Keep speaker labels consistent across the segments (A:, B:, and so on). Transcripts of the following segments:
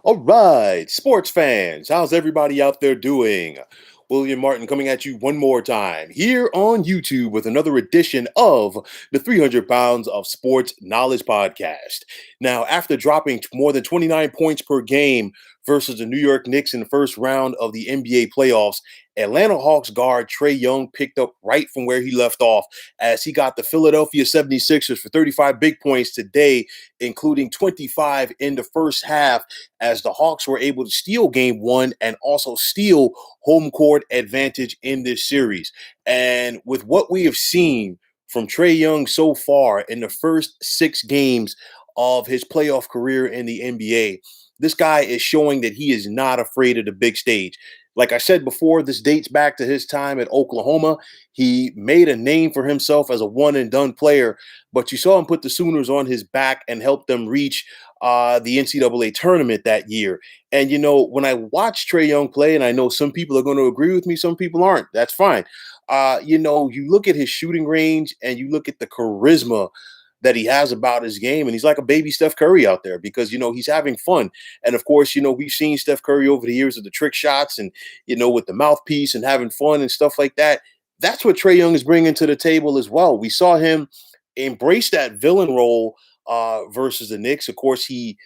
A: All right, sports fans, how's everybody out there doing? William Martin coming at you one more time here on YouTube with another edition of the 300 Pounds of Sports Knowledge Podcast. Now, after dropping more than 29 points per game versus the New York Knicks in the first round of the NBA playoffs, Atlanta Hawks guard Trae Young picked up right from where he left off as he got the Philadelphia 76ers for 35 big points today, including 25 in the first half as the Hawks were able to steal game one and also steal home court advantage in this series. And with what we have seen from Trae Young so far in the first 6 games of his playoff career in the NBA, this guy is showing that he is not afraid of the big stage. Like I said before, this dates back to his time at Oklahoma. He made a name for himself as a one and done player, but you saw him put the Sooners on his back and help them reach the NCAA tournament that year. And when I watch Trae Young play, and I know some people are going to agree with me, some people aren't. That's fine. You look at his shooting range and you look at the charisma that he has about his game, and he's like a baby Steph Curry out there because he's having fun. And of course, we've seen Steph Curry over the years with the trick shots and with the mouthpiece and having fun and stuff like that. That's what Trae Young is bringing to the table as well. We saw him embrace that villain role versus the Knicks. Of course, he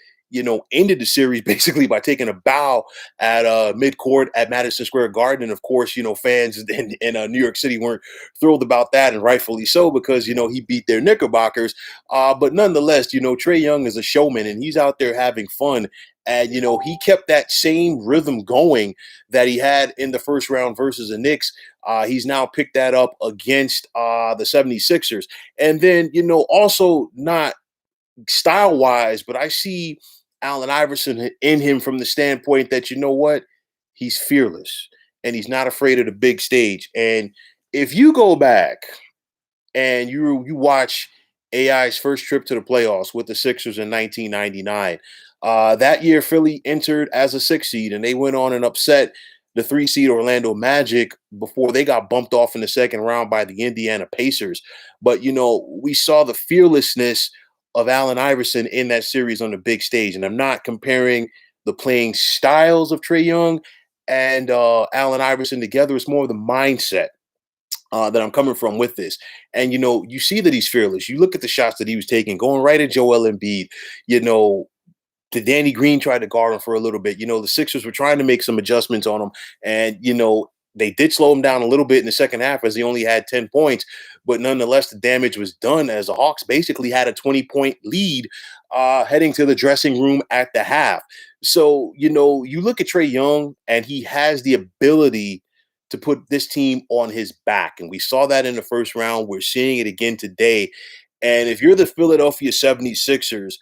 A: ended the series basically by taking a bow at midcourt at Madison Square Garden. And of course, fans in New York City weren't thrilled about that, and rightfully so, because he beat their Knickerbockers. But nonetheless, Trae Young is a showman, and he's out there having fun. And he kept that same rhythm going that he had in the first round versus the Knicks. He's now picked that up against the 76ers. And then, also not style wise, but I see Allen Iverson in him from the standpoint that he's fearless and he's not afraid of the big stage. And if you go back and you watch AI's first trip to the playoffs with the Sixers in 1999, that year Philly entered as a 6 seed and they went on and upset the 3 seed Orlando Magic before they got bumped off in the second round by the Indiana Pacers. But we saw the fearlessness of Allen Iverson in that series on the big stage. And I'm not comparing the playing styles of Trae Young and Allen Iverson together. It's more of the mindset that I'm coming from with this. And you see that he's fearless. You look at the shots that he was taking, going right at Joel Embiid. The Danny Green tried to guard him for a little bit. The Sixers were trying to make some adjustments on him, and they did slow him down a little bit in the second half as he only had 10 points. But nonetheless, the damage was done as the Hawks basically had a 20-point lead heading to the dressing room at the half. So, you look at Trae Young, and he has the ability to put this team on his back. And we saw that in the first round. We're seeing it again today. And if you're the Philadelphia 76ers,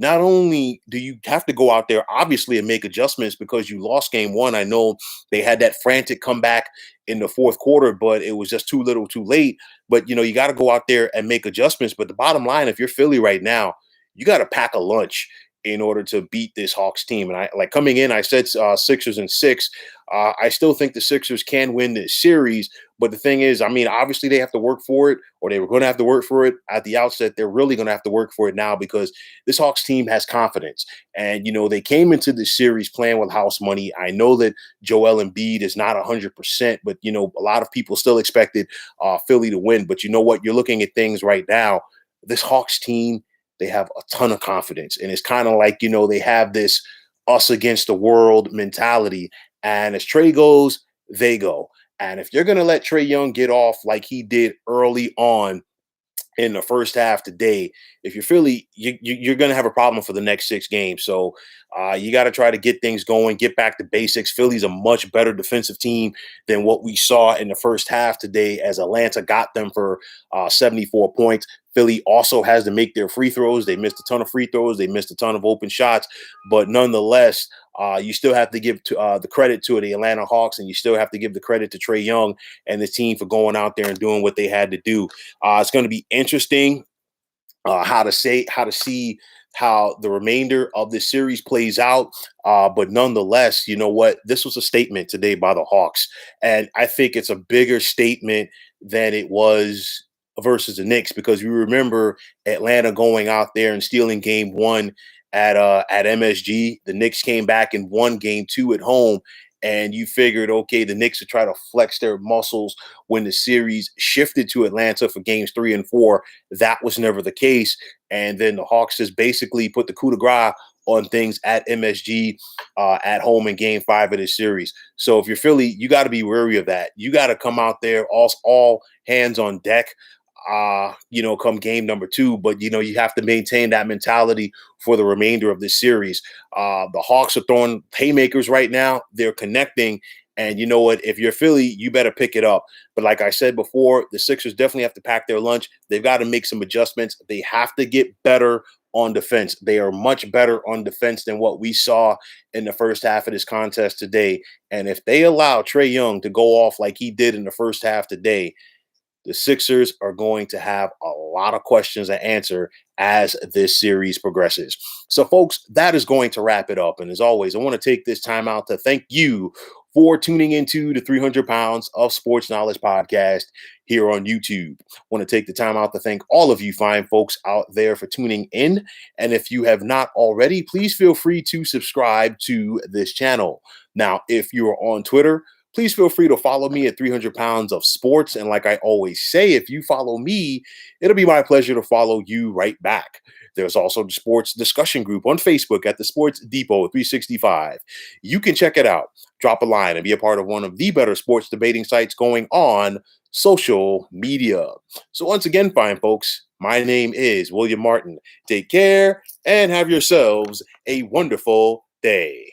A: not only do you have to go out there, obviously, and make adjustments because you lost game one. I know they had that frantic comeback in the fourth quarter, but it was just too little too late. But, you got to go out there and make adjustments. But the bottom line, if you're Philly right now, you got to pack a lunch in order to beat this Hawks team. And I like coming in, I said Sixers in 6. I still think the Sixers can win this series. But the thing is, obviously they have to work for it, or they were going to have to work for it at the outset. They're really going to have to work for it now because this Hawks team has confidence. And, they came into this series playing with house money. I know that Joel Embiid is not 100%, but, a lot of people still expected Philly to win. But you know what? You're looking at things right now. This Hawks team, they have a ton of confidence. And it's kind of like, they have this us against the world mentality. And as Trae goes, they go. And if you're going to let Trae Young get off like he did early on in the first half today, if you're Philly, you're going to have a problem for the next 6 games. So you got to try to get things going, get back to basics. Philly's a much better defensive team than what we saw in the first half today as Atlanta got them for 74 points. Philly also has to make their free throws. They missed a ton of free throws. They missed a ton of open shots. But nonetheless, you still have to give the credit to the Atlanta Hawks, and you still have to give the credit to Trae Young and the team for going out there and doing what they had to do. It's going to be interesting how to see how the remainder of the series plays out. But nonetheless, you know what? This was a statement today by the Hawks. And I think it's a bigger statement than it was versus the Knicks, because you remember Atlanta going out there and stealing game one at MSG. The Knicks came back and won game two at home. And you figured, okay, the Knicks would try to flex their muscles when the series shifted to Atlanta for games 3 and 4. That was never the case. And then the Hawks just basically put the coup de grace on things at MSG at home in game five of this series. So if you're Philly, you got to be wary of that. You got to come out there all hands on deck come game number two. But you have to maintain that mentality for the remainder of this series. The Hawks are throwing haymakers right now. They're connecting. And you know what? If you're Philly, you better pick it up. But like I said before, the Sixers definitely have to pack their lunch. They've got to make some adjustments. They have to get better on defense. They are much better on defense than what we saw in the first half of this contest today. And if they allow Trae Young to go off like he did in the first half today, the Sixers are going to have a lot of questions to answer as this series progresses. So, folks, that is going to wrap it up. And as always, I want to take this time out to thank you for tuning into the 300 Pounds of Sports Knowledge podcast here on YouTube. I want to take the time out to thank all of you fine folks out there for tuning in. And if you have not already, please feel free to subscribe to this channel. Now, if you are on Twitter, please feel free to follow me at 300 Pounds of Sports. And like I always say, if you follow me, it'll be my pleasure to follow you right back. There's also the sports discussion group on Facebook at the Sports Depot 365. You can check it out, drop a line, and be a part of one of the better sports debating sites going on social media. So once again, fine folks, my name is William Martin. Take care and have yourselves a wonderful day.